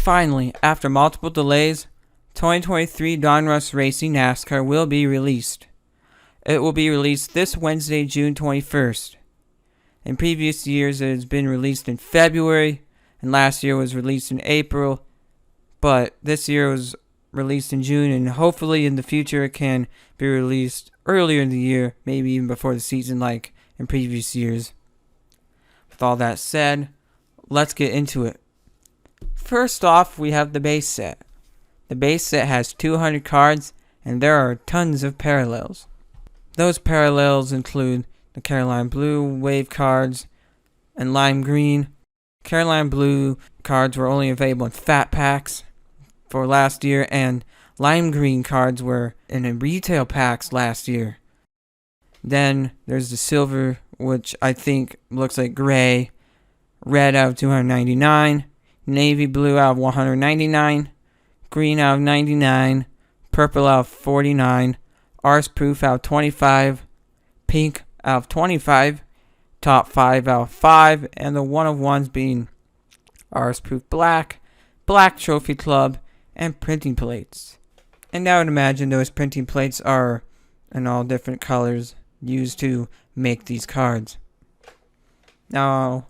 Finally, after multiple delays, 2023 Donruss Racing NASCAR will be released. It will be released this Wednesday, June 21st. In previous years, it has been released in February, and last year was released in April, but this year was released in June, and hopefully in the future it can be released earlier in the year, maybe even before the season like in previous years. With all that said, let's get into it. First off, we have the base set. The base set has 200 cards, and there are tons of parallels. Those parallels include the Carolina Blue Wave cards and Lime Green. Carolina Blue cards were only available in fat packs for last year, and Lime Green cards were in retail packs last year. Then there's the silver, which I think looks like gray, red out of 299, navy blue out of 199, green out of 99, purple out of 49, arse proof out of 25, pink out of 25, top 5 out of 5, and the one of ones being arse proof black, black trophy club, and printing plates. And I would imagine those printing plates are in all different colors used to make these cards. Now,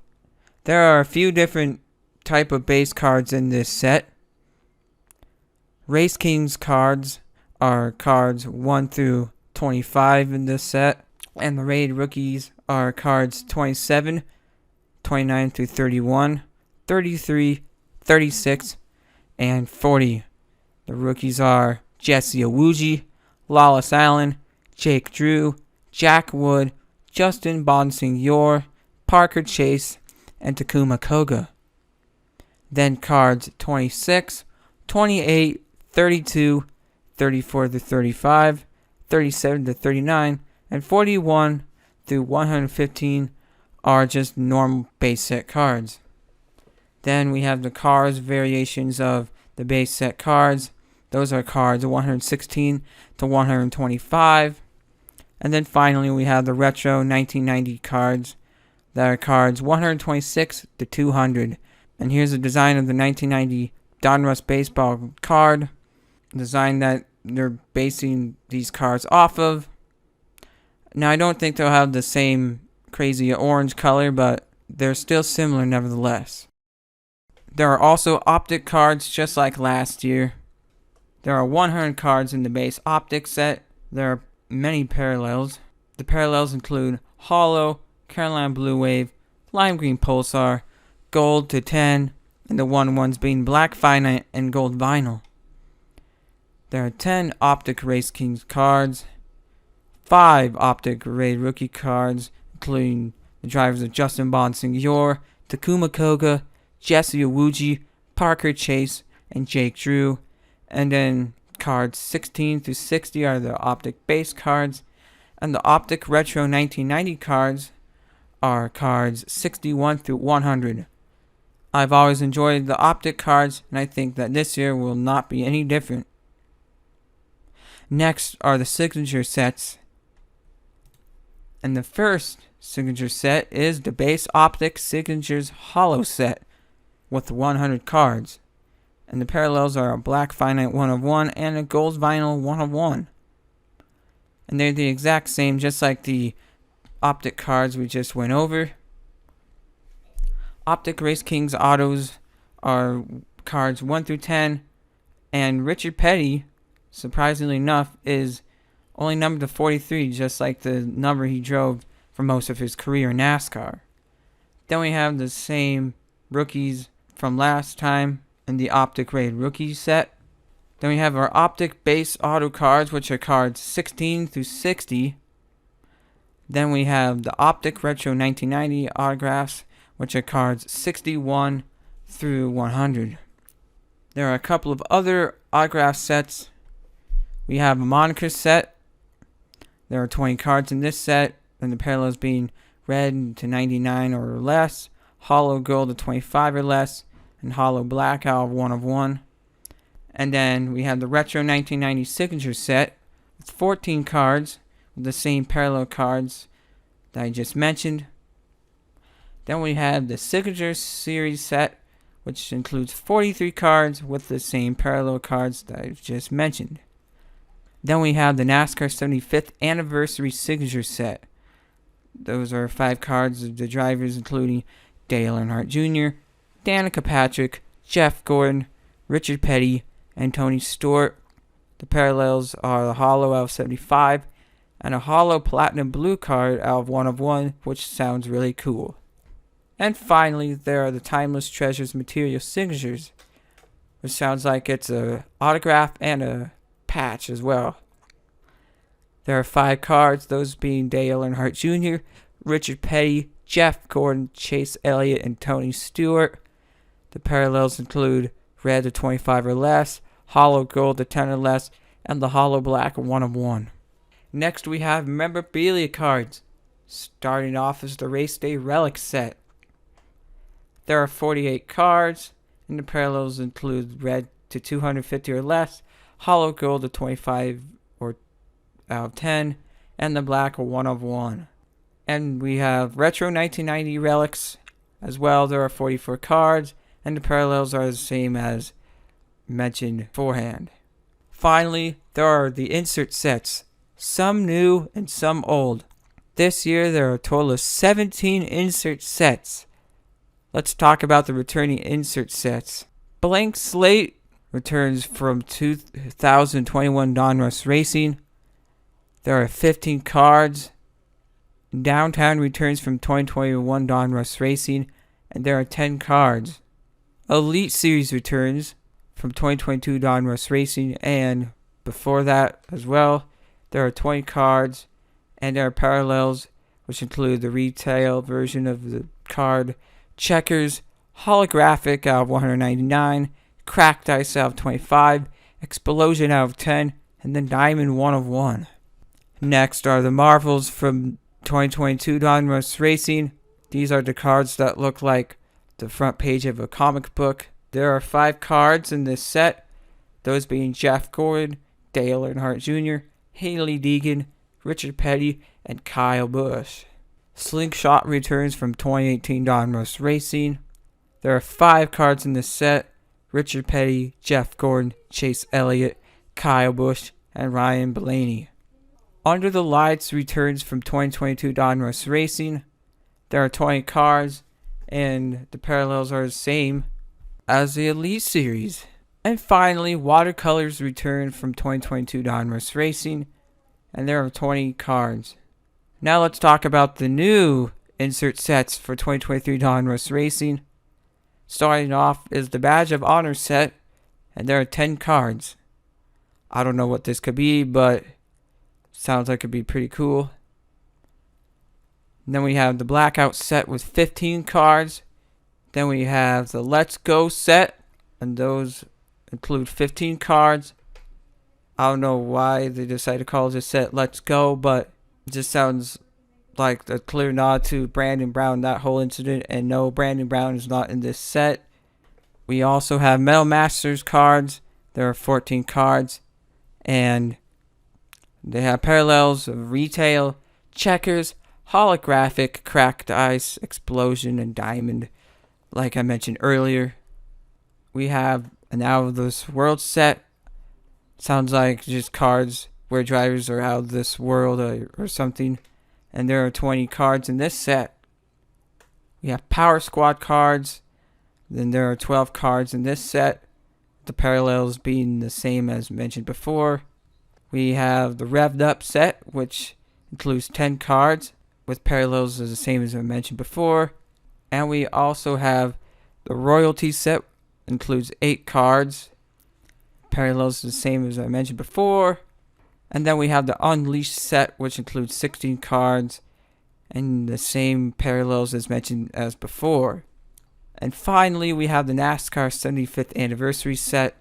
there are a few different type of base cards in this set. Race Kings cards are cards 1 through 25 in this set, and the Raid Rookies are cards 27, 29 through 31, 33, 36, and 40. The rookies are Jesse Iwuji, Lawless Allen, Jake Drew, Jack Wood, Justin Bonsignor, Parker Chase, and Takuma Koga. Then cards 26, 28, 32, 34 to 35, 37 to 39, and 41 through 115 are just normal base set cards. Then we have the Cars variations of the base set cards. Those are cards 116 to 125. And then finally we have the Retro 1990 cards that are cards 126 to 200. And here's a design of the 1990 Donruss Baseball card. Design that they're basing these cards off of. Now I don't think they'll have the same crazy orange color, but they're still similar nevertheless. There are also Optic cards just like last year. There are 100 cards in the base Optic set. There are many parallels. The parallels include Hollow, Carolina Blue Wave, Lime Green Pulsar, Gold to 10, and the ones being Black Finite and Gold Vinyl. There are 10 Optic Race Kings cards, 5 Optic Raid Rookie cards, including the drivers of Justin Bonsignor, Takuma Koga, Jesse Iwuji, Parker Chase, and Jake Drew. And then cards 16 through 60 are the Optic base cards. And the Optic Retro 1990 cards are cards 61 through 100. I've always enjoyed the Optic cards, and I think that this year will not be any different. Next are the signature sets. And the first signature set is the base Optic Signatures Hollow set with 100 cards. And the parallels are a Black Finite 1 of 1 and a Gold Vinyl 1 of 1. And they're the exact same, just like the Optic cards we just went over. Optic Race Kings autos are cards 1 through 10. And Richard Petty, surprisingly enough, is only numbered to 43, just like the number he drove for most of his career in NASCAR. Then we have the same rookies from last time in the Optic Raid Rookie set. Then we have our Optic Base Auto cards, which are cards 16 through 60. Then we have the Optic Retro 1990 autographs, which are cards 61 through 100. There are a couple of other autograph sets. We have a moniker set. There are 20 cards in this set, and the parallels being red to 99 or less, hollow gold to 25 or less, and hollow black out of 1 of 1. And then we have the Retro 1990 signature set with 14 cards with the same parallel cards that I just mentioned. Then we have the signature series set which includes 43 cards with the same parallel cards that I've just mentioned. Then we have the NASCAR 75th Anniversary Signature Set. Those are 5 cards of the drivers, including Dale Earnhardt Jr., Danica Patrick, Jeff Gordon, Richard Petty, and Tony Stewart. The parallels are the Holo out of 75 and a Holo Platinum Blue card out of 1 of 1, which sounds really cool. And finally, there are the Timeless Treasures Material Signatures, which sounds like it's a autograph and a patch as well. There are 5 cards, those being Dale Earnhardt Jr., Richard Petty, Jeff Gordon, Chase Elliott, and Tony Stewart. The parallels include red to 25 or less, Holo Gold to 10 or less, and the Holo Black 1 of 1. Next we have memorabilia cards. Starting off is the Race Day Relic set. There are 48 cards, and the parallels include red to 250 or less, Holo Gold to 25 or out of 10, and the black 1 of 1. And we have Retro 1990 Relics as well. There are 44 cards, and the parallels are the same as mentioned beforehand. Finally, there are the insert sets, some new and some old. This year there are a total of 17 insert sets. Let's talk about the returning insert sets. Blank Slate returns from 2021 Donruss Racing. There are 15 cards. Downtown returns from 2021 Donruss Racing, and there are 10 cards. Elite Series returns from 2022 Donruss Racing, and before that as well, there are 20 cards, and there are parallels, which include the retail version of the card, Checkers, Holographic out of 199, Cracked Ice out of 25, Explosion out of 10, and then Diamond 1 of 1. Next are the Marvels from 2022 Donruss Racing. These are the cards that look like the front page of a comic book. There are 5 cards in this set, those being Jeff Gordon, Dale Earnhardt Jr., Hailie Deegan, Richard Petty, and Kyle Busch. Slingshot returns from 2018 Donruss Racing. There are 5 cards in this set, Richard Petty, Jeff Gordon, Chase Elliott, Kyle Busch, and Ryan Blaney. Under the Lights returns from 2022 Donruss Racing. There are 20 cards, and the parallels are the same as the Elite Series. And finally, Watercolors return from 2022 Donruss Racing, and there are 20 cards. Now let's talk about the new insert sets for 2023 Donruss Racing. Starting off is the Badge of Honor set, and there are 10 cards. I don't know what this could be, but sounds like it'd be pretty cool. And then we have the Blackout set with 15 cards. Then we have the Let's Go set, and those include 15 cards. I don't know why they decided to call this set Let's Go, but it just sounds like a clear nod to Brandon Brown, that whole incident. And no, Brandon Brown is not in this set. We also have Metal Masters cards. There are 14 cards, and they have parallels of Retail, Checkers, Holographic, Cracked Ice, Explosion, and Diamond, like I mentioned earlier. We have an Out of This World set. Sounds like just cards where drivers are out of this world or something. And there are 20 cards in this set. We have Power Squad cards. Then there are 12 cards in this set. The parallels being the same as mentioned before. We have the Revved Up set, which includes 10 cards, with parallels as the same as I mentioned before. And we also have the Royalty set, includes 8 cards. Parallels the same as I mentioned before. And then we have the Unleashed set, which includes 16 cards, and the same parallels as mentioned as before. And finally, we have the NASCAR 75th Anniversary set.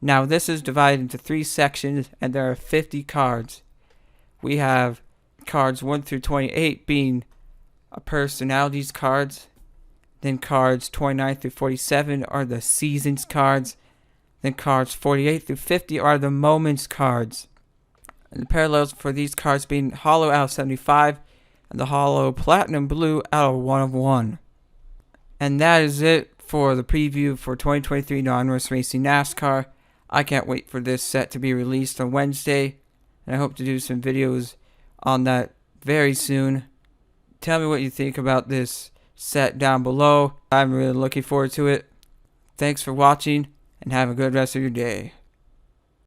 Now, this is divided into 3 sections, and there are 50 cards. We have cards 1 through 28 being personalities cards. Then cards 29 through 47 are the seasons cards. Then cards 48 through 50 are the moments cards. And the parallels for these cards being Holo out of 75 and the Holo Platinum Blue out of 1 of 1. And that is it for the preview for 2023 Non-North Racing NASCAR. I can't wait for this set to be released on Wednesday, and I hope to do some videos on that very soon. Tell me what you think about this set down below. I'm really looking forward to it. Thanks for watching, and have a good rest of your day.